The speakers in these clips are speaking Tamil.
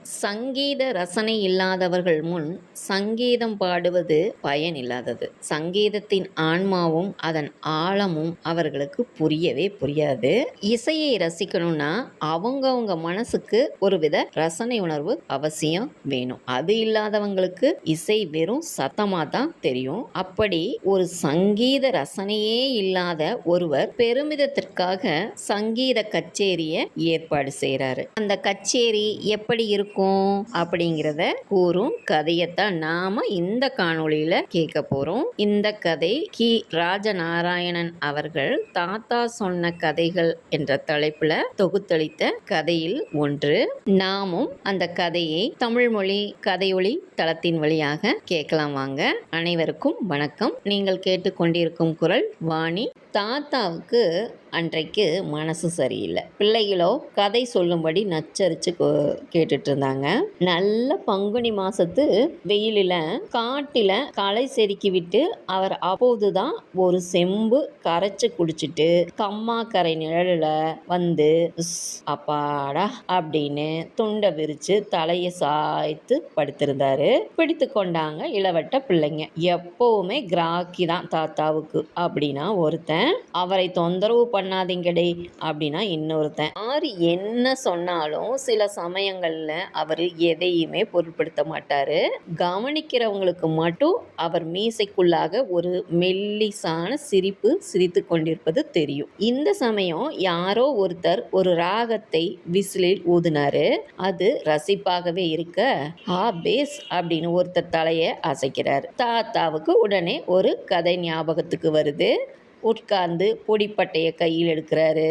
சங்கீத ரசனை இல்லாதவர்கள் முன் சங்கீதம் பாடுவது பயனில்லாதது. சங்கீதத்தின் ஆன்மாவும் அதன் ஆழமும் அவர்களுக்கு புரியவே புரியாது. இசையை ரசிக்கணும்னா அவங்கவங்க மனசுக்கு ஒருவித ரசனை உணர்வு அவசியம் வேணும். அது இல்லாதவங்களுக்கு இசை வெறும் சத்தமா தான் தெரியும். அப்படி ஒரு சங்கீத ரசனையே இல்லாத ஒருவர் பெருமிதத்திற்காக சங்கீத கச்சேரியை ஏற்பாடு செய்கிறாரு. அந்த கச்சேரி எப்படி இருக்கும் அப்படிங்கிறத கூறும் கதையத்தான் நாம இந்த காணொளியில கேட்க போறோம். இந்த கதை கி. ராஜநாராயணன் அவர்கள் தாத்தா சொன்ன கதைகள் என்ற தலைப்புல தொகுத்தளித்த கதையில் ஒன்று. நாமும் அந்த கதையை தமிழ் மொழி கதையொலி தளத்தின் வழியாக கேட்கலாம் வாங்க. அனைவருக்கும் வணக்கம். நீங்கள் கேட்டுக்கொண்டிருக்கும் குரல் வாணி. தாத்தாவுக்கு அன்றைக்கு மனசு சரியில்லை. பிள்ளைகளோ கதை சொல்லும்படி நச்சரிச்சு கேட்டுட்டு இருந்தாங்க. நல்ல பங்குனி மாசத்து வெயிலில் காட்டில களை செதுக்கி விட்டு அவர் அப்போதுதான் ஒரு செம்பு கரைச்சு குடிச்சிட்டு கம்மா கரை நிழலில் வந்து அப்பாடா அப்படின்னு துண்டை விரிச்சு தலையை சாய்த்து படுத்திருந்தாரு. பிடித்து கொண்டாங்க இளவட்ட பிள்ளைங்க. எப்பவுமே கிராக்கி தான் தாத்தாவுக்கு அப்படின்னா ஒருத்தன், அவரை தொந்தரவு பண்ணாதீங்கடே அப்படின்னா இன்னொருத்தன். யாரு என்ன சொன்னாலும் சில சமயங்கள்ல அவர் எதையுமே பொருட்படுத்த மாட்டாரு. கவனிக்கிறவங்களுக்கு மட்டும் அவர் மீசைக்குள்ளாக ஒரு மெல்லிசான சிரிப்பு சிரித்து கொண்டிருப்பது தெரியும். இந்த சமயம் யாரோ ஒருத்தர் ஒரு ராகத்தை விசிலில் ஊதினாரு. அது ரசிப்பாகவே இருக்க பேஸ் அப்படின்னு ஒருத்தர் தலையை அசைக்கிறார். தாத்தாவுக்கு உடனே ஒரு கதை ஞாபகத்துக்கு வருது. உட்கார்ந்து பொடிப்பட்டைய கையில் எடுக்கிறாரு.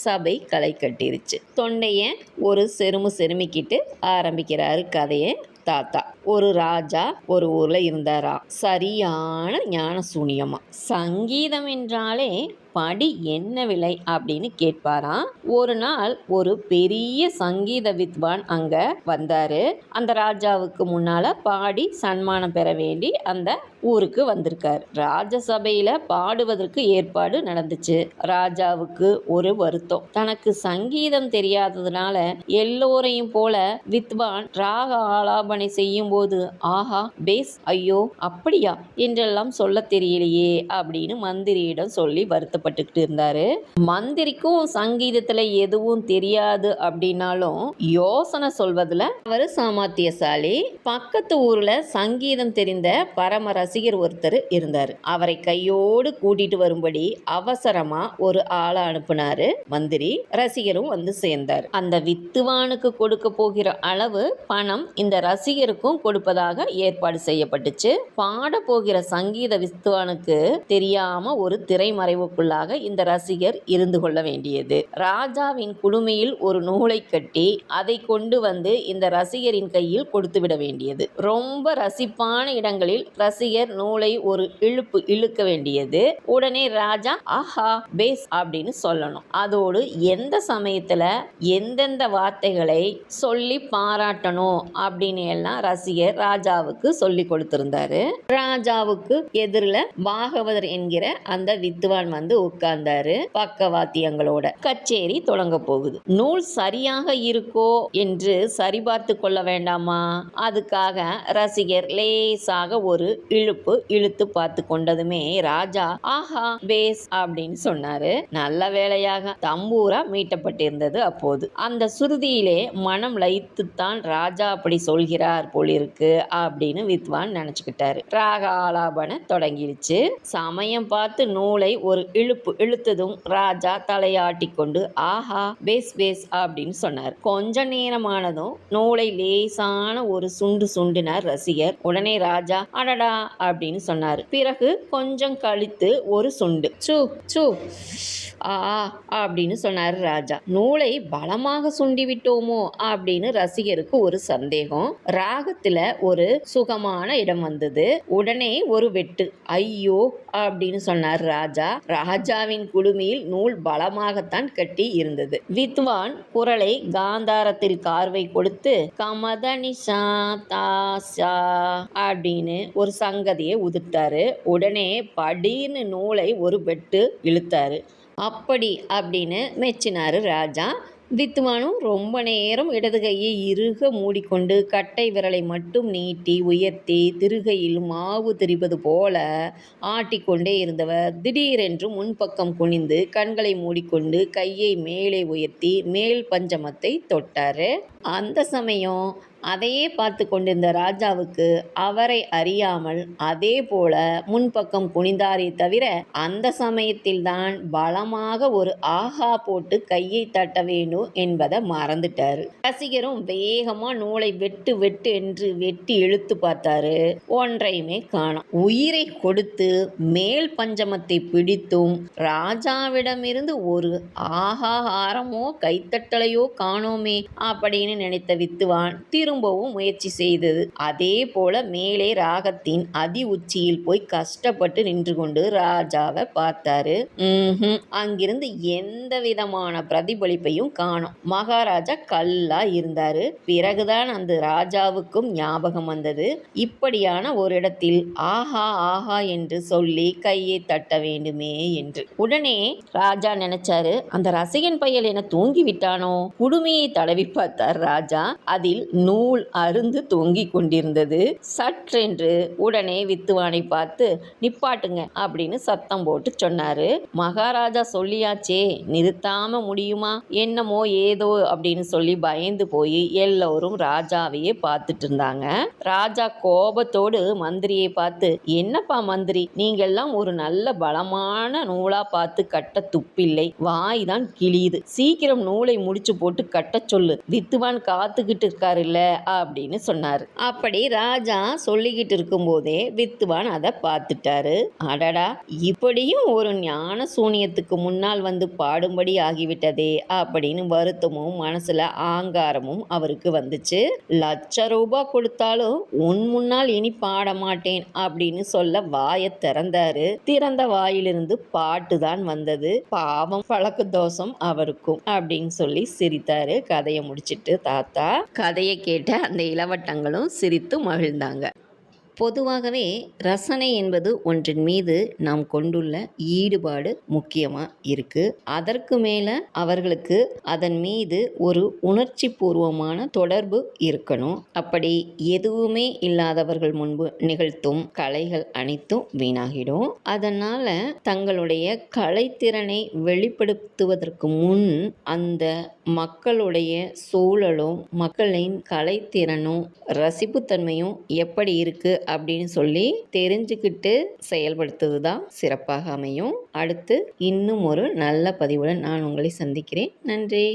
சபை களை கட்டிருச்சு. தொண்டைய ஒரு செருமிக்கிட்டு ஆரம்பிக்கிறாரு கதையை தாத்தா. ஒரு ராஜா ஒரு ஊர்ல இருந்தாரா. சரியான ஞான சூனியமா. சங்கீதம் என்றாலே படி என்ன விலை அப்படின்னு கேட்பாராம். ஒரு நாள் ஒரு பெரிய சங்கீத வித்வான் அங்க வந்தாரு. அந்த ராஜாவுக்கு முன்னால பாடி சன்மானம் பெற வேண்டி அந்த ஊருக்கு வந்திருக்காரு. ராஜசபையில பாடுவதற்கு ஏற்பாடு நடந்துச்சு. ராஜாவுக்கு ஒரு வருத்தம். தனக்கு சங்கீதம் தெரியாததுனால எல்லோரையும் போல வித்வான் ராக ஆலாபனை செய்யும் போது ஆஹா பேஸ் ஐயோ அப்படியா என்றெல்லாம் சொல்ல தெரியலையே அப்படின்னு மந்திரியிடம் சொல்லி வருத்தப்பட்டுக்கிட்டு இருந்தாரு. மந்திரிக்கும் சங்கீதத்துல எதுவும் தெரியாது அப்படின்னாலும் யோசனை சொல்வதுல அவர் சாமர்த்தியசாலி. பக்கத்து ஊர்ல சங்கீதம் தெரிந்த பரம ரசிகர் ஒருத்தர் இருந்தாரு. அவரை கையோடு கூட்டிட்டு வரும்படி அவசரமா ஒரு ஆளை அனுப்புனாரு மந்திரி. ரசிகரும் வந்து சேர்ந்தார். அந்த வித்துவானுக்கு கொடுக்க போகிற அளவு பணம் இந்த ரசிகருக்கும் கொடுப்பதாக ஏற்பாடு செய்யப்பட்டுச்சு. பாட போகிற சங்கீத வித்துவானுக்கு தெரியாம ஒரு திரைமறைவுக்குள்ளாக இந்த ரசிகர் இருந்து கொள்ள வேண்டியது. ராஜாவின் குடுமையில் ஒரு நூலை கட்டி அதை கொண்டு வந்து இந்த ரசிகரின் கையில் கொடுத்து விட வேண்டியது. ரொம்ப ரசிப்பான இடங்களில் ரசிகர் நூலை ஒரு இழுக்க வேண்டியது. உடனே ராஜா ஆஹா பேஸ் அப்படின்னு சொல்லணும். அதோடு எந்த சமயத்துல எந்தெந்த வார்த்தைகளை சொல்லி பாராட்டணும் அப்படின்னு எல்லாம் ரசிகர் ராஜாவுக்கு சொல்லி கொடுத்திருந்தாரு. ராஜாவுக்கு எதிரில் பாகவதர் என்கிற அந்த வித்வான் வந்து உட்கார்ந்தாரு. பக்கவாத்தியங்களோட கச்சேரி தொடங்க போகுது. நூல் சரியாக இருக்கோ என்று சரிபார்த்து கொள்ள வேண்டாமா? அதுக்காக ரசிகர் லேசாக ஒரு இழுத்து பார்த்து கொண்டதுமே ராஜா ஆஹா பேஸ் அப்படின்னு சொன்னாரு. நல்ல வேளையாக தம்பூரா மீட்டப்பட்டிருந்தது. அப்போது அந்த சுருதியிலே மனம் லயித்துத்தான் ராஜா அப்படி சொல்கிறார் போலிருக்கு அப்படின்னு வித்வான் நினைச்சுக்கிட்டாரு. ராக ஆலாபன தொடங்கிடுச்சு. சமயம் பார்த்து நூலை ஒரு இழுத்ததும் ராஜா தலையாட்டி கொண்டு ஆஹா பேஸ் பேஸ் அப்படின்னு சொன்னார். கொஞ்ச நேரமானதும் நூலை லேசான ஒரு சுண்டினார் ரசிகர். உடனே ராஜா அடடா அப்படின்னு சொன்னார். பிறகு கொஞ்சம் கழித்து ஒரு சுண்டு சூ சூ அப்படின்னு சொன்னார் ராஜா. நூலை பலமாக சுண்டி விட்டோமோ அப்படின்னு ரசிகருக்கு ஒரு சந்தேகம். ராகத்துல ஒரு சுகமான இடம் வந்தது. உடனே ஒரு வெட்டு. ஐயோ அப்படின்னு சொன்னார் ராஜா. ராஜாவின் குடுமியில் நூல் பலமாகத்தான் கட்டி இருந்தது. வித்வான் குரலை காந்தாரத்தில் கார்வை கொடுத்து கமதனிஷா தாசா அப்படின்னு ஒரு சங்கதியை உதிர்த்தாரு. உடனே படின்னு நூலை ஒரு வெட்டு இழுத்தாரு. அப்படி அப்படின்னு மெச்சினாரு ராஜா. வித்துவானும் ரொம்ப நேரம் இடது கையை இறுக மூடிக்கொண்டு கட்டை விரலை மட்டும் நீட்டி உயர்த்தி திருகையில் மாவு திரிப்பது போல ஆட்டிக்கொண்டே இருந்தவர் திடீரென்று முன்பக்கம் குனிந்து கண்களை மூடிக்கொண்டு கையை மேலே உயர்த்தி மேல் பஞ்சமத்தை தொட்டாரு. அந்த சமயம் அதையே பார்த்து கொண்டிருந்த ராஜாவுக்கு அவரை அறியாமல் அதே போல முன்பக்கம் குனிந்தாரே தவிர அந்த சமயத்தில்தான் பலமாக ஒரு ஆஹா போட்டு கையை தட்ட வேண்டும் என்பதை மறந்துட்டாரு. ரசிகரும் வேகமா நூலை வெட்டு வெட்டு என்று வெட்டி இழுத்து பார்த்தாரு. ஒன்றையுமே காணோம். உயிரை கொடுத்து மேல் பஞ்சமத்தை பிடித்தும் ராஜாவிடமிருந்து ஒரு ஆகாரமோ கைத்தட்டலையோ காணோமே அப்படின்னு நினைத்த வித்துவான் திரும்பவும் முயற்சி செய்தது. அதே போல மேலே ராகத்தின் அதி உச்சியில் போய் கஷ்டப்பட்டு நின்று கொண்டு ராஜாவை பார்த்தாரு. அங்கிருந்து எந்த விதமான பிரதிபலிப்பையும் காணோம். மகாராஜா கல்லா இருந்தாரு. பிறகுதான் அந்த ராஜாவுக்கும் ஞாபகம் வந்தது, இப்படியான ஒரு இடத்தில் ஆஹா ஆஹா என்று சொல்லி கையை தட்ட வேண்டுமே என்று. உடனே ராஜா நினைச்சாரு, அந்த ரசிகன் பையல் என தூங்கி விட்டானோ? குடுமையை தடவி பார்த்தார் ராஜா. அதில் நூல் அருந்து தொங்கிக் கொண்டிருந்தது. சற்றென்று உடனே வித்துவானை பார்த்து நிப்பாட்டுங்க அப்படின்னு சத்தம் போட்டு சொன்னாரு. மகாராஜா சொல்லியாச்சே, நிறுத்தாம முடியுமா? என்னமோ ஏதோ அப்படின்னு சொல்லி பயந்து போய் எல்லோரும் ராஜாவையே பார்த்துட்டு இருந்தாங்க. ராஜா கோபத்தோடு மந்திரியை பார்த்து, என்னப்பா மந்திரி, நீங்கெல்லாம் ஒரு நல்ல பலமான நூலா பார்த்து கட்ட துப்பில்லை, வாய் தான் கிழியுது, சீக்கிரம் நூலை முடிச்சு போட்டு கட்ட சொல்லு, வித்துவான் காத்துக்கிட்டு இருக்காருல்ல அப்படின்னு சொன்னாரு. அப்படி ராஜா சொல்லிக்கிட்டு இருக்கும் போதே வித்துவான் அதை பார்த்துட்டாரு. அடடா, இப்படியும் ஒரு ஞான சூனியத்துக்கு முன்னால் வந்து பாடும்படி ஆகிவிட்டதே அப்படின்னு வருத்தமும் மனசுல ஆங்காரமும் அவருக்கு வந்துச்சு. ₹1,00,000 கொடுத்தாலும் உன் முன்னால் இனி பாட மாட்டேன் அப்படின்னு சொல்ல வாயை திறந்தாரு. திறந்த வாயிலிருந்து பாட்டு தான் வந்தது. பாவம், பழக்க தோஷம் அவருக்கும் அப்படின்னு சொல்லி சிரித்தாரு. கதையை முடிச்சிட்டு தாத்தா. கதையை கேட்ட அந்த இளவட்டங்களும் சிரித்து மகிழ்ந்தாங்க. பொதுவாகவே ரசனை என்பது ஒன்றின் மீது நாம் கொண்டுள்ள ஈடுபாடு முக்கியமாக இருக்குது. அதற்கு மேலே அவர்களுக்கு அதன் மீது ஒரு உணர்ச்சி பூர்வமான தொடர்பு இருக்கணும். அப்படி எதுவுமே இல்லாதவர்கள் முன்பு நிகழ்த்தும் கலைகள் அனைத்தும் வீணாகிடும். அதனால் தங்களுடைய கலைத்திறனை வெளிப்படுத்துவதற்கு முன் அந்த மக்களுடைய சூழலும் மக்களின் கலைத்திறனும் ரசிப்புத்தன்மையும் எப்படி இருக்குது அப்படின்னு சொல்லி தெரிஞ்சுக்கிட்டு செயல்படுத்துவது தான் சிறப்பாக அமையும். அடுத்து இன்னும் ஒரு நல்ல பதிவுடன் நான் உங்களை சந்திக்கிறேன். நன்றி.